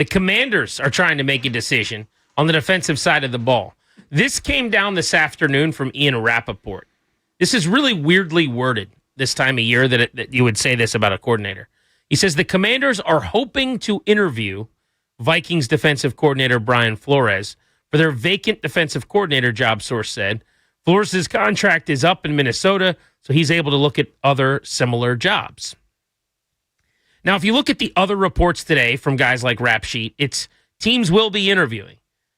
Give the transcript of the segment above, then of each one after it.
The Commanders are trying to make a decision on the defensive side of the ball. This came down this afternoon from Ian Rappaport. This is really weirdly worded this time of year that you would say this about a coordinator. He says the Commanders are hoping to interview Vikings defensive coordinator Brian Flores for their vacant defensive coordinator job, source said. Flores' contract is up in Minnesota, so he's able to look at other similar jobs. Now, if you look at the other reports today from guys like Rap Sheet, it's teams will be interviewing.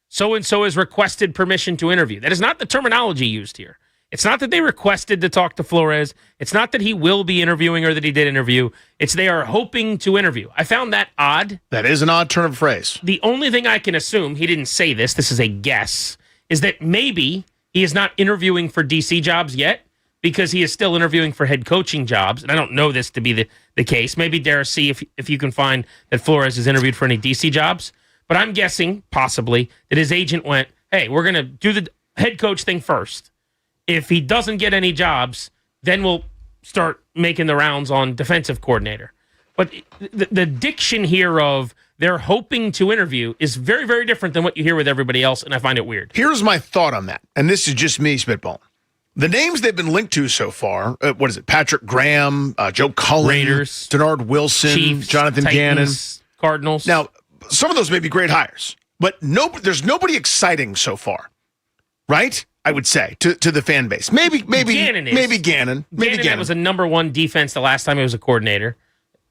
So-and-so has requested permission to interview. That is not the terminology used here. It's not that they requested to talk to Flores. It's not that he will be interviewing or that he did interview. It's they are hoping to interview. I found that odd. That is an odd turn of phrase. The only thing I can assume, he didn't say this is a guess, is that maybe he is not interviewing for DC jobs yet because he is still interviewing for head coaching jobs. And I don't know this to be the case. Maybe Dara, see if you can find that Flores has interviewed for any DC jobs. But I'm guessing, possibly, that his agent went, hey, we're going to do the head coach thing first. If he doesn't get any jobs, then we'll start making the rounds on defensive coordinator. But the diction here of they're hoping to interview is very, very different than what you hear with everybody else, and I find it weird. Here's my thought on that, and this is just me spitballing. The names they've been linked to so far, Patrick Graham, Joe Cullen, Raiders, Denard Wilson, Chiefs, Jonathan Titans, Gannon. Cardinals. Now, some of those may be great hires, but there's nobody exciting so far, right? I would say to the fan base. Maybe Gannon is. Maybe Gannon. That was a number one defense the last time he was a coordinator.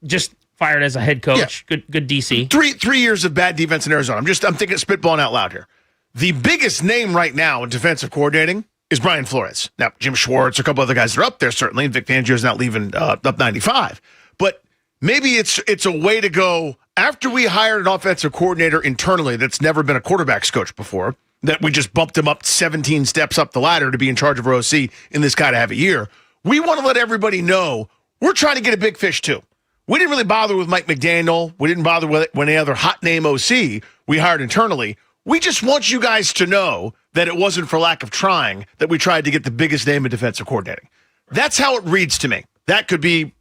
Just fired as a head coach. Yeah. Good DC. Three years of bad defense in Arizona. I'm thinking spitballing out loud here. The biggest name right now in defensive coordinating is Brian Flores. Now, Jim Schwartz, a couple other guys are up there certainly, and Vic Fangio's not leaving up 95. But maybe it's a way to go after we hired an offensive coordinator internally that's never been a quarterback's coach before, that we just bumped him up 17 steps up the ladder to be in charge of our OC in this guy to have a year. We want to let everybody know we're trying to get a big fish too. We didn't really bother with Mike McDaniel. We didn't bother with any other hot name OC we hired internally. We just want you guys to know that it wasn't for lack of trying that we tried to get the biggest name in defensive coordinating. That's how it reads to me. That could be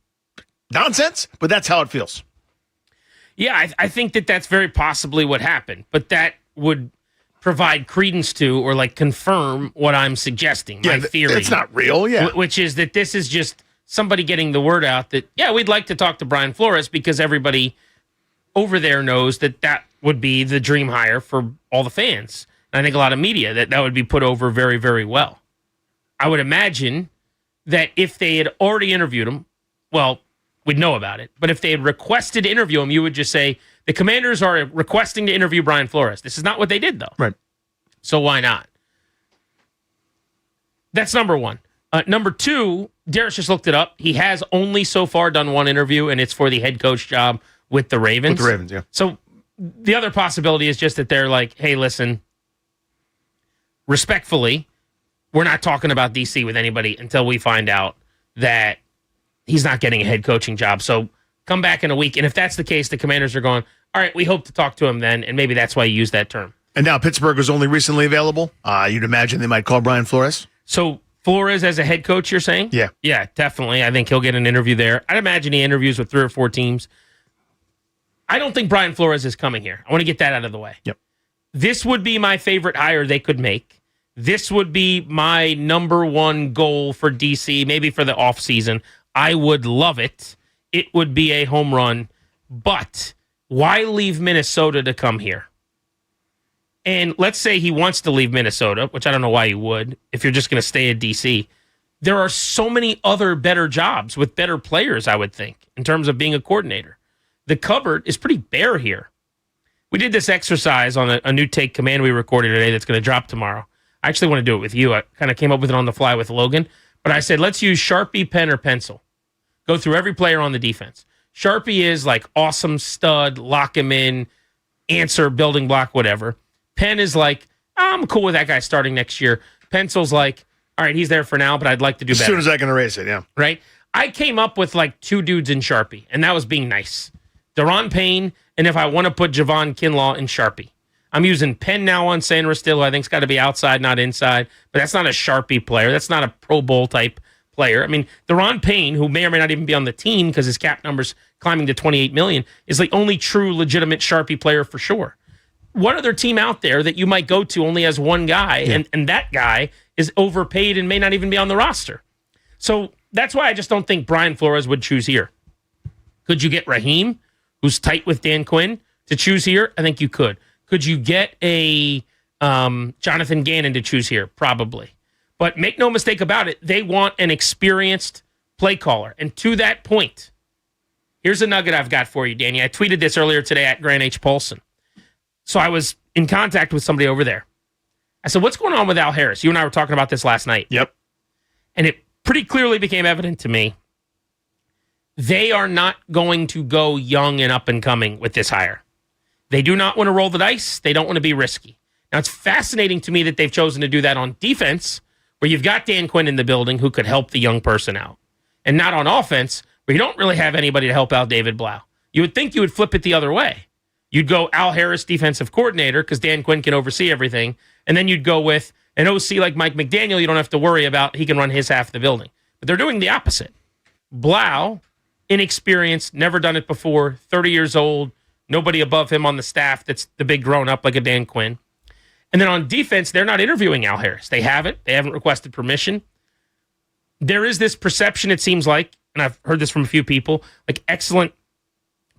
nonsense, but that's how it feels. Yeah, I think that's very possibly what happened, but that would provide credence to or like confirm what I'm suggesting, my theory. It's not real, yeah. Which is that this is just somebody getting the word out that, yeah, we'd like to talk to Brian Flores because everybody over there knows that would be the dream hire for all the fans. And I think a lot of media, that would be put over very, very well. I would imagine that if they had already interviewed him, well, we'd know about it. But if they had requested to interview him, you would just say, the Commanders are requesting to interview Brian Flores. This is not what they did, though. Right. So why not? That's number one. Number two, Darius just looked it up. He has only so far done one interview, and it's for the head coach job with the Ravens. With the Ravens, yeah. So the other possibility is just that they're like, hey, listen, respectfully, we're not talking about DC with anybody until we find out that he's not getting a head coaching job. So come back in a week. And if that's the case, the Commanders are going, all right, we hope to talk to him then. And maybe that's why you use that term. And now Pittsburgh was only recently available. You'd imagine they might call Brian Flores. So Flores as a head coach, you're saying? Yeah. Yeah, definitely. I think he'll get an interview there. I'd imagine he interviews with 3 or 4 teams. I don't think Brian Flores is coming here. I want to get that out of the way. Yep. This would be my favorite hire they could make. This would be my number one goal for DC, maybe for the offseason. I would love it. It would be a home run. But why leave Minnesota to come here? And let's say he wants to leave Minnesota, which I don't know why he would, if you're just going to stay at DC. There are so many other better jobs with better players, I would think, in terms of being a coordinator. The cupboard is pretty bare here. We did this exercise on a new take command we recorded today that's going to drop tomorrow. I actually want to do it with you. I kind of came up with it on the fly with Logan. But I said, let's use Sharpie, pen, or pencil. Go through every player on the defense. Sharpie is like awesome stud, lock him in, answer, building block, whatever. Pen is like, I'm cool with that guy starting next year. Pencil's like, all right, he's there for now, but I'd like to do better. As soon as I can erase it, yeah. Right? I came up with like 2 dudes in Sharpie, and that was being nice. Deron Payne, and if I want to put Javon Kinlaw in Sharpie. I'm using pen now on San Ristillo. I think it's got to be outside, not inside. But that's not a Sharpie player. That's not a Pro Bowl type player. I mean, Deron Payne, who may or may not even be on the team because his cap number's climbing to $28 million, is the only true legitimate Sharpie player for sure. What other team out there that you might go to only has one guy, and that guy is overpaid and may not even be on the roster? So that's why I just don't think Brian Flores would choose here. Could you get Raheem, who's tight with Dan Quinn, to choose here? I think you could. Could you get a Jonathan Gannon to choose here? Probably. But make no mistake about it, they want an experienced play caller. And to that point, here's a nugget I've got for you, Danny. I tweeted this earlier today at Grant H. Paulson. So I was in contact with somebody over there. I said, what's going on with Al Harris? You and I were talking about this last night. Yep. And it pretty clearly became evident to me they are not going to go young and up and coming with this hire. They do not want to roll the dice. They don't want to be risky. Now, it's fascinating to me that they've chosen to do that on defense, where you've got Dan Quinn in the building who could help the young person out, and not on offense, where you don't really have anybody to help out David Blau. You would think you would flip it the other way. You'd go Al Harris, defensive coordinator, because Dan Quinn can oversee everything, and then you'd go with an OC like Mike McDaniel you don't have to worry about. He can run his half of the building. But they're doing the opposite. Blau, inexperienced, never done it before, 30 years old, nobody above him on the staff that's the big grown-up like a Dan Quinn. And then on defense, they're not interviewing Al Harris. They haven't. They haven't requested permission. There is this perception, it seems like, and I've heard this from a few people, like excellent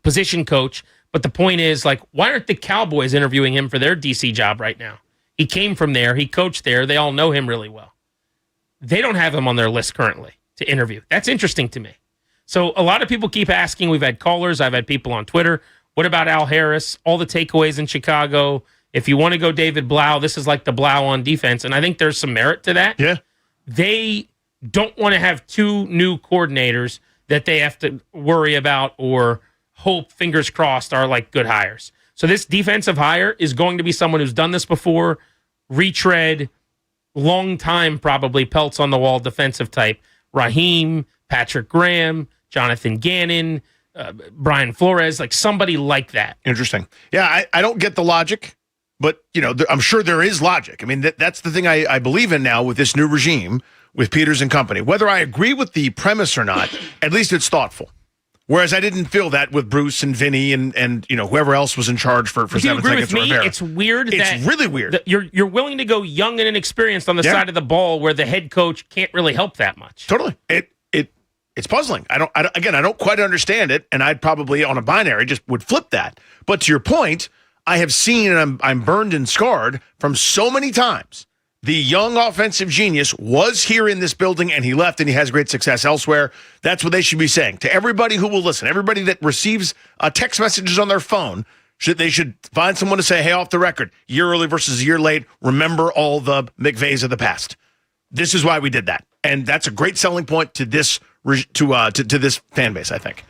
position coach. But the point is, like, why aren't the Cowboys interviewing him for their DC job right now? He came from there. He coached there. They all know him really well. They don't have him on their list currently to interview. That's interesting to me. So a lot of people keep asking. We've had callers. I've had people on Twitter. What about Al Harris? All the takeaways in Chicago. If you want to go David Blau, this is like the Blau on defense. And I think there's some merit to that. Yeah. They don't want to have two new coordinators that they have to worry about or hope, fingers crossed, are like good hires. So this defensive hire is going to be someone who's done this before, retread, long time probably, pelts on the wall defensive type. Raheem, Patrick Graham, Jonathan Gannon, Brian Flores, like somebody like that. Interesting. Yeah, I don't get the logic, but I'm sure there is logic. I mean, that's the thing I believe in now with this new regime, with Peters and company. Whether I agree with the premise or not, at least it's thoughtful. Whereas I didn't feel that with Bruce and Vinny and whoever else was in charge for 7 seconds. Rivera. It's weird. It's really weird. You're willing to go young and inexperienced on the side of the ball where the head coach can't really help that much. Totally. It's puzzling. I don't quite understand it, and I'd probably on a binary just would flip that. But to your point, I have seen, and I'm burned and scarred from so many times. The young offensive genius was here in this building, and he left, and he has great success elsewhere. That's what they should be saying to everybody who will listen. Everybody that receives text messages on their phone, they should find someone to say, hey, off the record, year early versus a year late, remember all the McVays of the past. This is why we did that. And that's a great selling point to this to this fan base, I think.